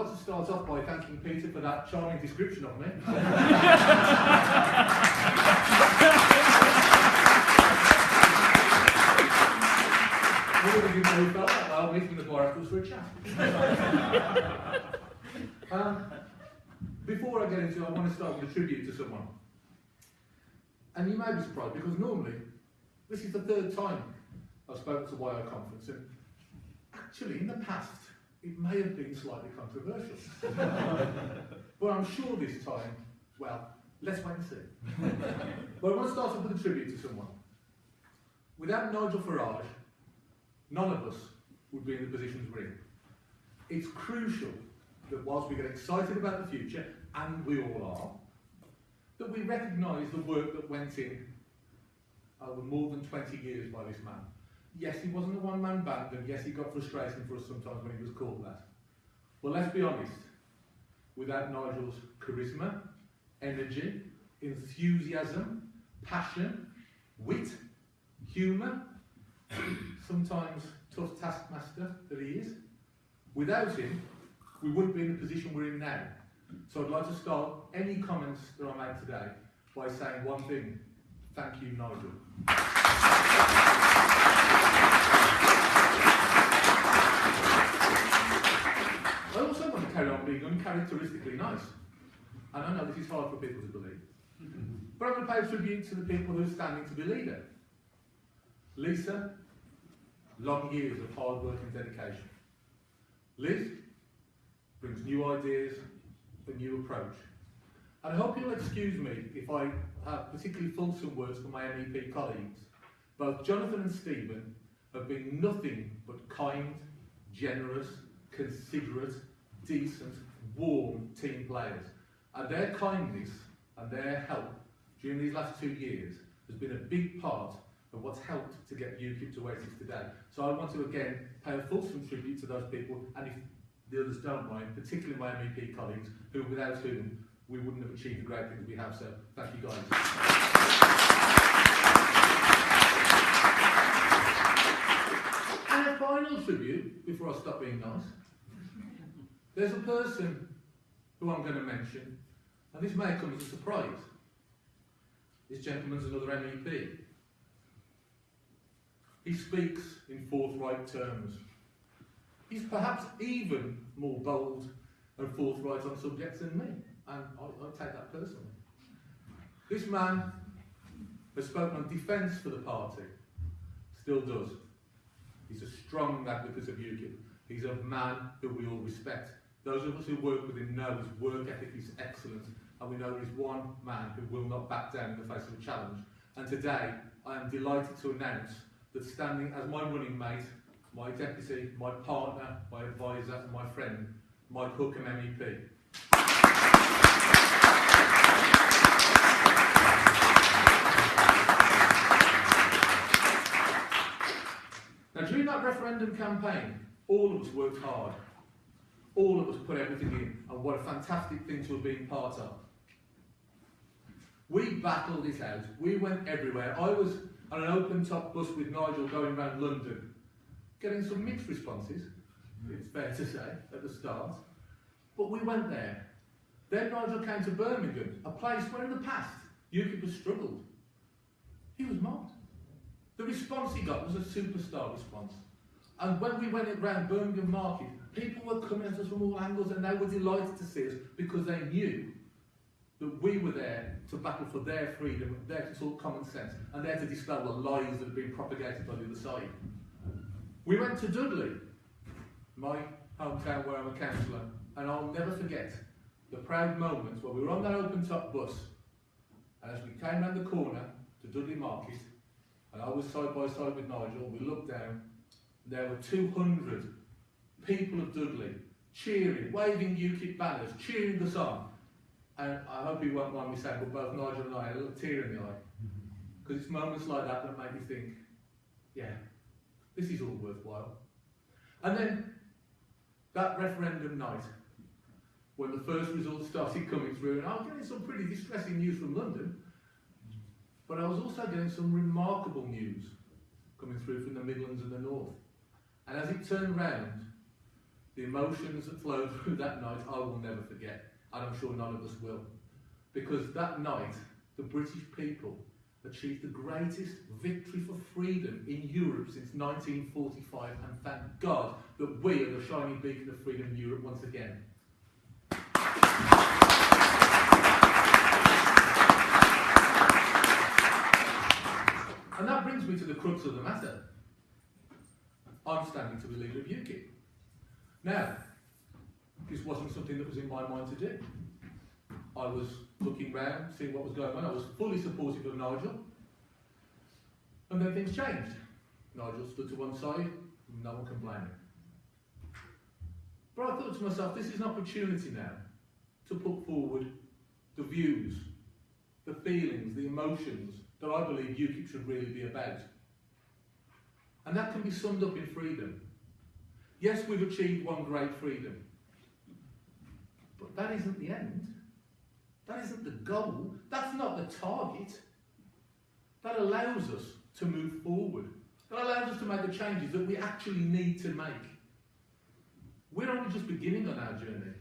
like to start off by thanking Peter for that charming description of me. I would have been very felt that well, meeting the bar afterwards for a chat. Before I get into it, I want to start with a tribute to someone. And you may be surprised, because normally, this is the third time I've spoken to YO Conference, and actually, in the past, it may have been slightly controversial. But I'm sure this time, well, let's wait and see. But I want to start off with a tribute to someone. Without Nigel Farage, none of us would be in the positions we're in. It's crucial that whilst we get excited about the future, and we all are, that we recognise the work that went in over more than 20 years by this man. Yes, he wasn't a one-man band, and yes, he got frustrating for us sometimes when he was called that. But let's be honest, without Nigel's charisma, energy, enthusiasm, passion, wit, humour, sometimes tough taskmaster that he is, without him, we wouldn't be in the position we're in now. So I'd like to start any comments that I make today by saying one thing: thank you, Nigel. I also want to carry on being uncharacteristically nice. And I know this is hard for people to believe. But I'm going to pay tribute to the people who are standing to be leader. Lisa, long years of hard work and dedication. Liz brings new ideas, a new approach. And I hope you'll excuse me if I have particularly fulsome words for my MEP colleagues. Both Jonathan and Stephen have been nothing but kind, generous, considerate, decent, warm team players. And their kindness and their help during these last 2 years has been a big part of what's helped to get UKIP to where it is today. So I want to again pay a fulsome tribute to those people, and if the others don't mind, particularly my MEP colleagues, who without whom we wouldn't have achieved the great things we have. So thank you guys. And a final tribute, before I stop being nice. There's a person who I'm going to mention, and this may come as a surprise. This gentleman's another MEP. He speaks in forthright terms. He's perhaps even more bold and forthright on subjects than me, and I take that personally. This man has spoken on defence for the party, still does. He's a strong advocate of UKIP. He's a man who we all respect. Those of us who work with him know his work ethic is excellent, and we know he's one man who will not back down in the face of a challenge. And today, I am delighted to announce that standing as my running mate, my deputy, my partner, my advisor, and my friend, Mike Hookham MEP. Now, during that referendum campaign, all of us worked hard. All of us put everything in, and what a fantastic thing to have been part of. We battled it out. We went everywhere. I was on an open-top bus with Nigel going around London, getting some mixed responses, it's fair to say, at the start. But we went there. Then Nigel came to Birmingham, a place where in the past UKIP has struggled. He was mocked. The response he got was a superstar response. And when we went around Birmingham Market, people were coming at us from all angles, and they were delighted to see us because they knew that we were there to battle for their freedom, there to talk common sense, and there to dispel the lies that have been propagated by the other side. We went to Dudley, my hometown where I'm a councillor, and I'll never forget the proud moments where we were on that open-top bus, and as we came round the corner to Dudley Market, and I was side by side with Nigel, we looked down, and there were 200 people of Dudley cheering, waving UKIP banners, cheering us on. And I hope you won't mind me saying, but both Nigel and I had a little tear in the eye. Because it's moments like that that make me think, yeah, this is all worthwhile. And then, that referendum night, when the first results started coming through, and I was getting some pretty distressing news from London, but I was also getting some remarkable news coming through from the Midlands and the North. And as it turned round, the emotions that flowed through that night, I will never forget, and I'm sure none of us will. Because that night, the British people achieved the greatest victory for freedom in Europe since 1945, and thank God that we are the shining beacon of freedom in Europe once again. And that brings me to the crux of the matter. I'm standing to be leader of UKIP. Now, this wasn't something that was in my mind to do. I was looking round, seeing what was going on. I was fully supportive of Nigel. And then things changed. Nigel stood to one side, no one can blame him. But I thought to myself, this is an opportunity now to put forward the views, the feelings, the emotions that I believe UKIP should really be about. And that can be summed up in freedom. Yes, we've achieved one great freedom. But that isn't the end. That isn't the goal. That's not the target. That allows us to move forward. That allows us to make the changes that we actually need to make. We're only just beginning on our journey.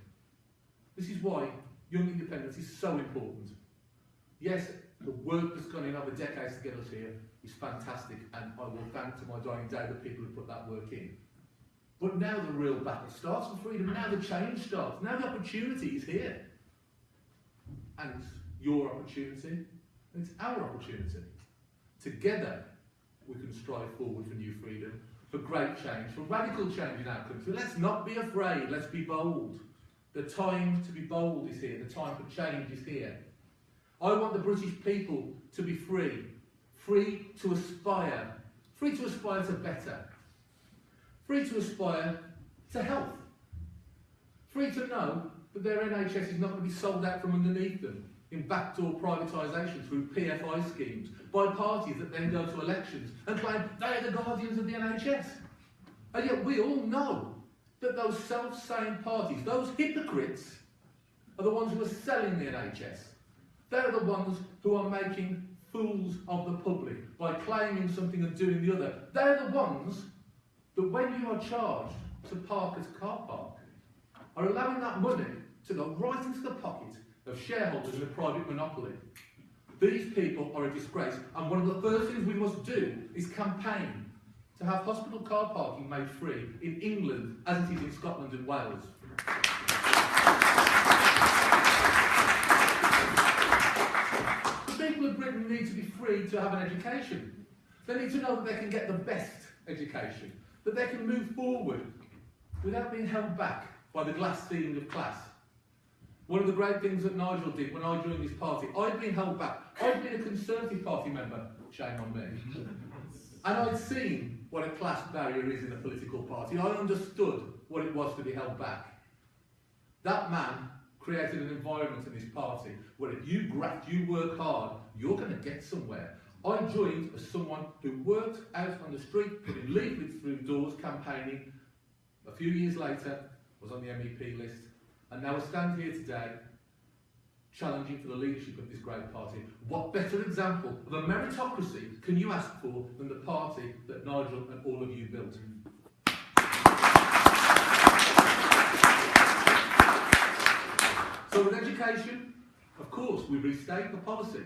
This is why young independence is so important. Yes, the work that's gone in over decades to get us here is fantastic, and I will thank to my dying day the people who put that work in. But now the real battle starts for freedom. Now the change starts. Now the opportunity is here. And it's your opportunity, and it's our opportunity. Together, we can strive forward for new freedom, for great change, for radical change in our country. Let's not be afraid, let's be bold. The time to be bold is here, the time for change is here. I want the British people to be free, free to aspire to better, free to aspire to health, free to know that their NHS is not going to be sold out from underneath them in backdoor privatisation through PFI schemes by parties that then go to elections and claim they are the guardians of the NHS. And yet we all know that those self-same parties, those hypocrites, are the ones who are selling the NHS. They're the ones who are making fools of the public by claiming something and doing the other. They're the ones that when you are charged to park at a car park, are allowing that money to go right into the pocket of shareholders in a private monopoly. These people are a disgrace, and one of the first things we must do is campaign to have hospital car parking made free in England as it is in Scotland and Wales. The people of Britain need to be free to have an education. They need to know that they can get the best education, that they can move forward without being held back by the glass ceiling of class. One of the great things that Nigel did when I joined this party, I'd been held back. I'd been a Conservative Party member, shame on me. And I'd seen what a class barrier is in a political party. I understood what it was to be held back. That man created an environment in this party where if you graft, you work hard, you're going to get somewhere. I joined as someone who worked out on the street, putting leaflets through doors, campaigning. A few years later, was on the MEP list, and now I stand here today challenging for the leadership of this great party. What better example of a meritocracy can you ask for than the party that Nigel and all of you built? So with education, of course, we restate the policy.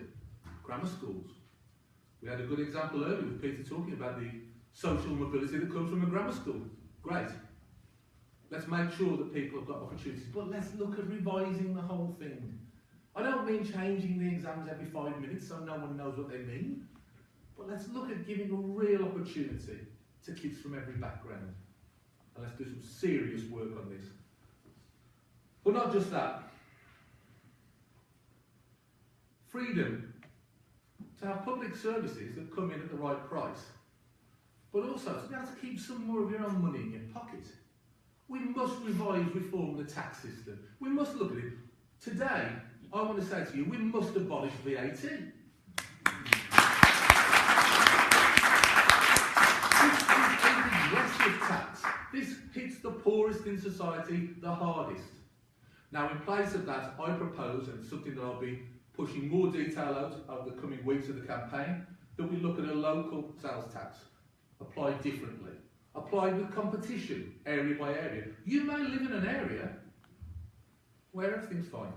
Grammar schools. We had a good example earlier with Peter talking about the social mobility that comes from a grammar school. Great. Let's make sure that people have got opportunities, but let's look at revising the whole thing. I don't mean changing the exams every 5 minutes so no one knows what they mean, but let's look at giving a real opportunity to kids from every background. And let's do some serious work on this. But not just that. Freedom to have public services that come in at the right price, but also to be able to keep some more of your own money in your pocket. We must revise, reform the tax system. We must look at it. Today, I want to say to you, we must abolish VAT. This is a regressive tax. This hits the poorest in society the hardest. Now, in place of that, I propose, and it's something that I'll be pushing more detail out over the coming weeks of the campaign, that we look at a local sales tax applied differently. applied with competition, area by area. You may live in an area where everything's fine.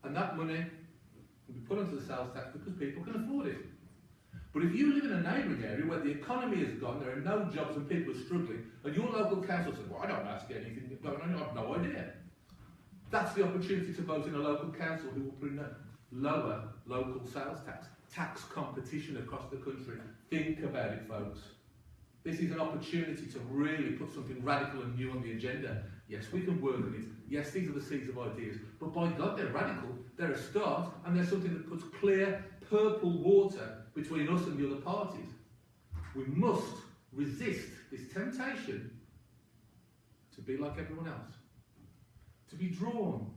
And that money will be put onto the sales tax because people can afford it. But if you live in a neighbouring area where the economy has gone, there are no jobs and people are struggling, and your local council says, well, I don't ask anything going on, I have no idea. That's the opportunity to vote in a local council who will bring a lower local sales tax. Tax competition across the country. Think about it, folks. This is an opportunity to really put something radical and new on the agenda. Yes, we can work on it. Yes, these are the seeds of ideas. But by God, they're radical. They're a start, and they're something that puts clear purple water between us and the other parties. We must resist this temptation to be like everyone else, to be drawn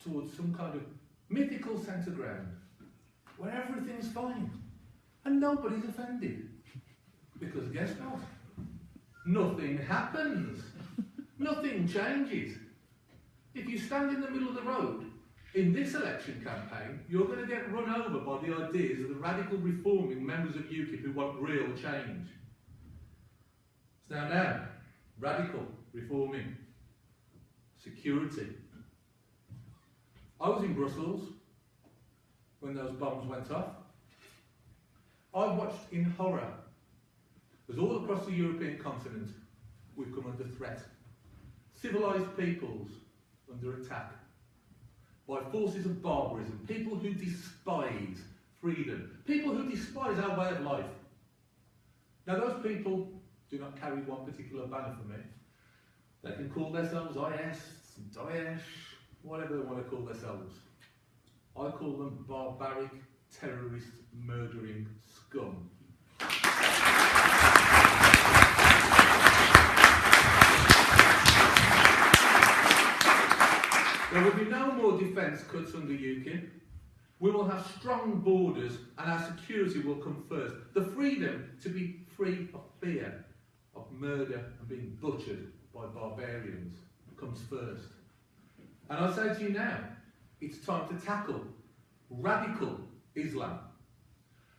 towards some kind of mythical centre ground where everything's fine and nobody's offended. Because guess what? Nothing happens. Nothing changes. If you stand in the middle of the road in this election campaign, you're going to get run over by the ideas of the radical reforming members of UKIP who want real change. So now, radical reforming, security. I was in Brussels when those bombs went off. I watched in horror as all across the European continent we've come under threat. Civilised peoples under attack by forces of barbarism, people who despise freedom, people who despise our way of life. Now those people do not carry one particular banner for me. They can call themselves IS, Daesh, whatever they want to call themselves. I call them barbaric, terrorist, murdering scum. There will be no more defence cuts under UKIP. We will have strong borders and our security will come first. The freedom to be free of fear, of murder and being butchered by barbarians comes first. And I say to you now, it's time to tackle radical Islam.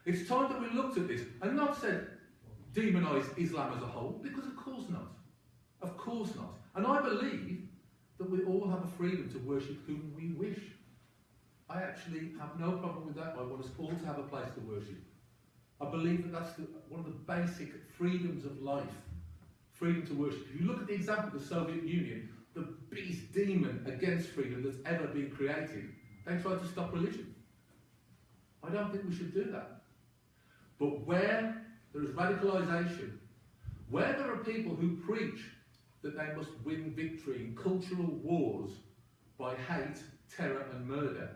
It's time that we looked at this and not said demonise Islam as a whole, because of course not. Of course not. And I believe that we all have a freedom to worship whom we wish. I actually have no problem with that. I want us all to have a place to worship. I believe that that's one of the basic freedoms of life. Freedom to worship. If you look at the example of the Soviet Union, the biggest demon against freedom that's ever been created, they tried to stop religion. I don't think we should do that. But where there is radicalisation, where there are people who preach that they must win victory in cultural wars by hate, terror and murder,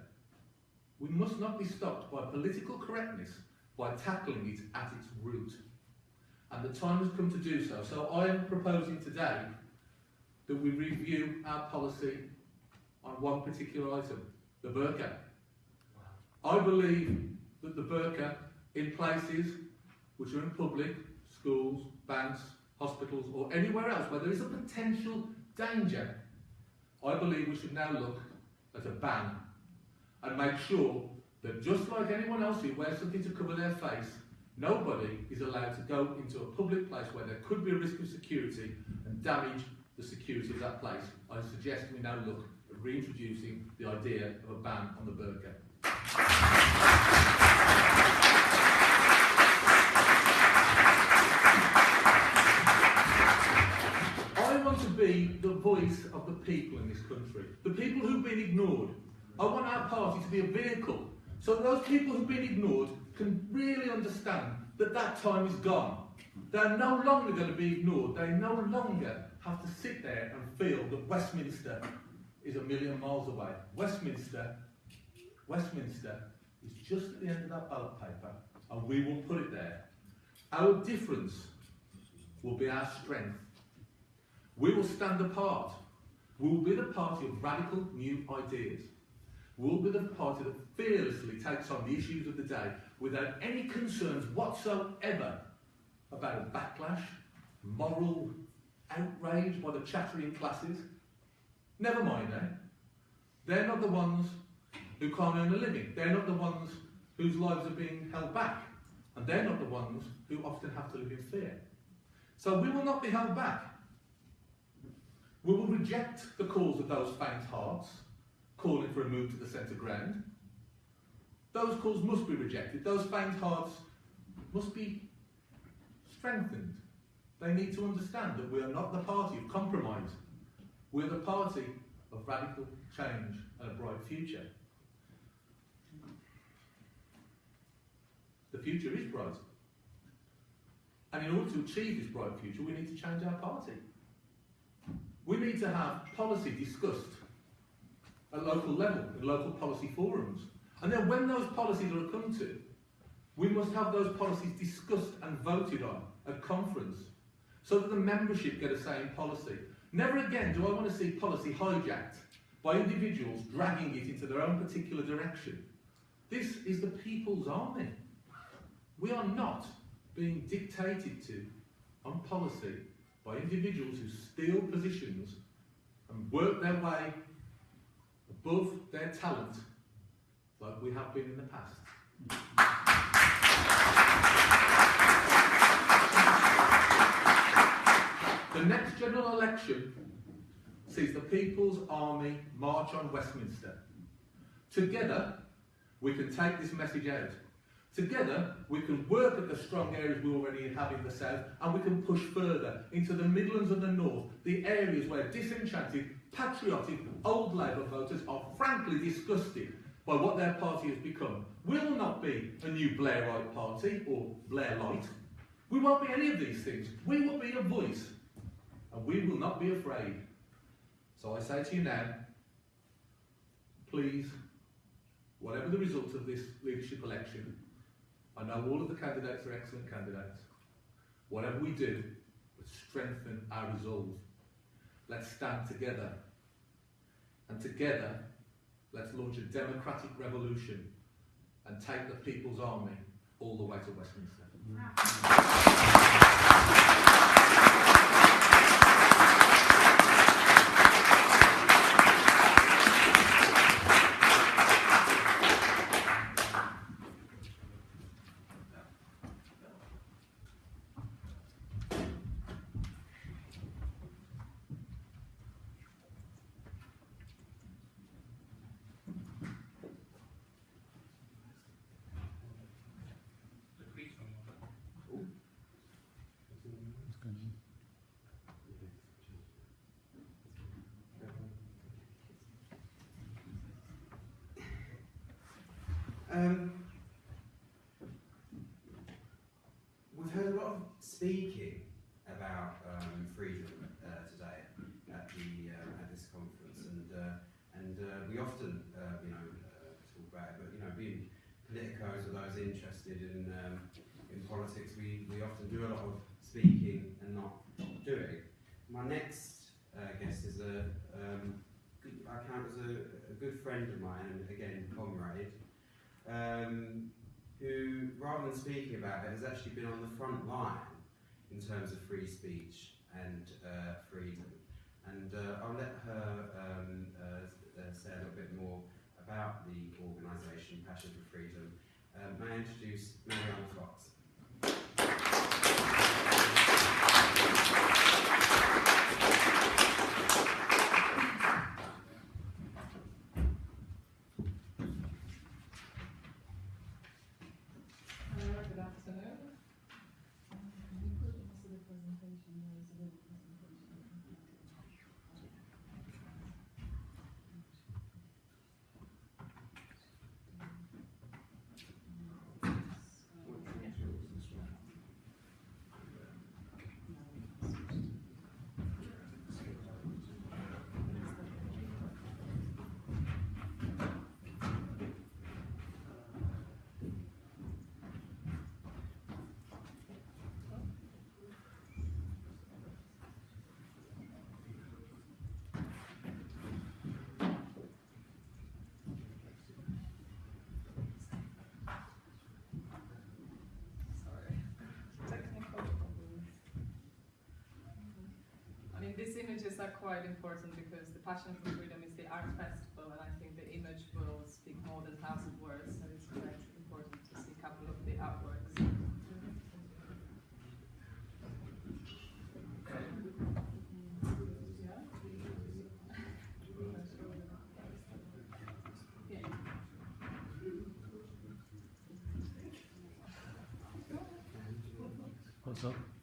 we must not be stopped by political correctness by tackling it at its root. And the time has come to do so. So I am proposing today that we review our policy on one particular item, the burqa. I believe that the burqa in places which are in public, schools, banks, hospitals or anywhere else where there is a potential danger, I believe we should now look at a ban and make sure that just like anyone else who wears something to cover their face, nobody is allowed to go into a public place where there could be a risk of security and damage the security of that place. I suggest we now look at reintroducing the idea of a ban on the burqa. I want to be the voice of the people in this country, the people who've been ignored. I want our party to be a vehicle so that those people who've been ignored can really understand that that time is gone. They're no longer going to be ignored. They no longer have to sit there and feel that Westminster is a million miles away. Westminster is just at the end of that ballot paper, and we will put it there. Our difference will be our strength. We will stand apart. We will be the party of radical new ideas. We will be the party that fearlessly takes on the issues of the day without any concerns whatsoever about a backlash, moral outrage by the chattering classes. Never mind, eh? They're not the ones who can't earn a living. They're not the ones whose lives are being held back. And they're not the ones who often have to live in fear. So we will not be held back. We will reject the calls of those faint hearts, calling for a move to the centre ground. Those calls must be rejected. Those faint hearts must be strengthened. They need to understand that we are not the party of compromise. We are the party of radical change and a bright future. The future is bright. And in order to achieve this bright future, we need to change our party. We need to have policy discussed at local level, in local policy forums. And then when those policies are come to, we must have those policies discussed and voted on at conference, so that the membership get a say in policy. Never again do I want to see policy hijacked by individuals dragging it into their own particular direction. This is the people's army. We are not being dictated to on policy by individuals who steal positions and work their way above their talent like we have been in the past. The next general election sees the People's Army march on Westminster. Together, we can take this message out. Together, we can work at the strong areas we already have in the south, and we can push further into the Midlands and the north, the areas where disenchanted, patriotic, old Labour voters are frankly disgusted by what their party has become. We will not be a new Blairite party or Blairlight. We won't be any of these things. We will be a voice, and we will not be afraid. So I say to you now, please, whatever the result of this leadership election, I know all of the candidates are excellent candidates. Whatever we do, let's strengthen our resolve. Let's stand together. And together, let's launch a democratic revolution and take the People's Army all the way to Westminster. We've heard a lot of speaking about freedom today at this conference, and we often talk about it. But being politicos or those interested in politics, we often do a lot of speaking and not doing. My next guest is I count as a good friend of mine, and again comrade. Who, rather than speaking about it, has actually been on the front line in terms of free speech and freedom. And I'll let her say a little bit more about the organisation Passion for Freedom. May I introduce Marianne Fox. These images are quite important because the Passion for Freedom is the art festival, and I think the image will speak more than 1,000 words, so it's quite important to see a couple of the artworks. What's up?